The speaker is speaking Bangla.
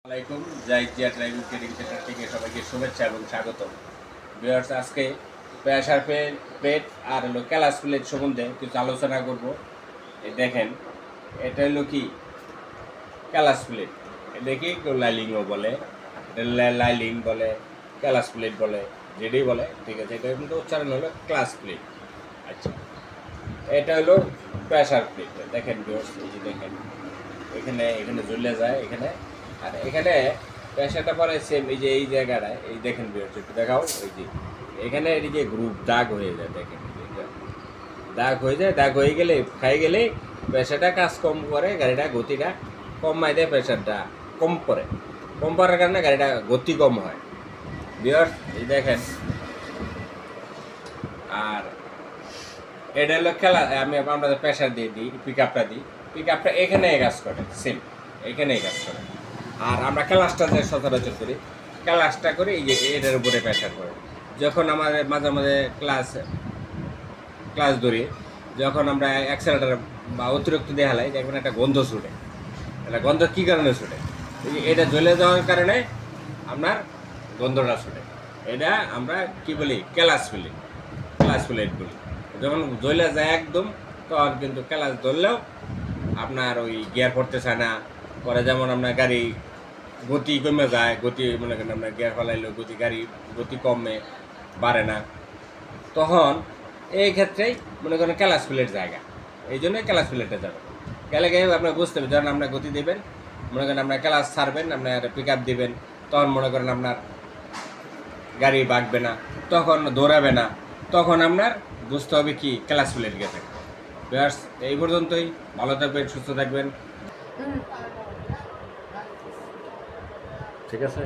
আসসালামাইকুম জিয়া ড্রাইভিং ট্রেনিং সেন্টার থেকে সবাইকে শুভেচ্ছা এবং স্বাগত। ভিউয়ার্স, আজকে প্রেসার পেট আর হলো ক্যালাস প্লেট সম্বন্ধে কিছু আলোচনা করব। এই দেখেন, এটা হলো কি ক্যালাস প্লেট। এটাকে কেউ লাইলিংও বলে, লাইলিং বলে, ক্যালাস প্লেট বলে, যেটাই বলে, ঠিক আছে। এটা কিন্তু উচ্চারণ হলো ক্লাস প্লেট। আচ্ছা, এটা হলো প্রেসার প্লেট। দেখেন ভিউয়ার্স, এই যে দেখেন, এখানে এখানে ঝুলে যায় এখানে, আর এখানে প্রেসারটা পরে সেম এই যে এই জায়গাটায়, এই দেখেন একটু দেখাও, ওই যে এখানে এই যে গ্রুপ দাগ হয়ে যায়, দেখেন দাগ হয়ে যায়। দাগ হয়ে গেলে খাই গেলে প্রেসারটা কাজ কম করে, গাড়িটা গতিটা কমাই দেয়, প্রেসারটা কম করে, কম করার কারণে গাড়িটা গতি কম হয়। ভিউয়ার্স, এই দেখেন, আর এটা হলো খেলা। আমি আপনাদের প্রেসার দিয়ে দিই, পিক আপটা দিই, পিক আপটা এখানে কাজ করে, সেম এখানেই কাজ করে। আর আমরা ক্লাসটা যে সচরাচর করি, ক্লাসটা করি এই যে এটার উপরে প্রেসার করে। যখন আমাদের মাঝে মাঝে ক্লাস ধরি, যখন আমরা অ্যাক্সেলেটার বা অতিরিক্ত দিয়ে হালাই, দেখবেন একটা গন্ধ ছুটে। এটা গন্ধ কী কারণে ছুটে? এটা জ্বলে যাওয়ার কারণে আপনার গন্ধটা ছুটে। এটা আমরা কি বলি? ক্লাস প্লেট বলি। যখন জ্বলে যায় একদম, তখন কিন্তু ক্লাস ধরলেও আপনার ওই গিয়ার পড়তে চায় না। পরে যেমন আপনার গাড়ি গতি কমে যায়, গতি মনে করেন আপনার গিয়ার ফেলাইলেও গাড়ি গতি কমে, বাড়ে না। তখন এই ক্ষেত্রেই মনে করেন ক্লাস প্লেট জায়গা, এই জন্যই ক্লাস প্লেটে যাবে। গেলে আপনার বুঝতে হবে, যখন আপনার গতি দেবেন, মনে করেন আপনার ক্লাস ছাড়বেন, আপনার পিক আপ দেবেন, তখন মনে করেন আপনার গাড়ি বাঁকবে না, তখন দৌড়াবে না, তখন আপনার বুঝতে হবে কি ক্লাস প্লেট গেছে। ব্যাস, এই পর্যন্তই। ভালো থাকবেন, সুস্থ থাকবেন, ঠিক আছে।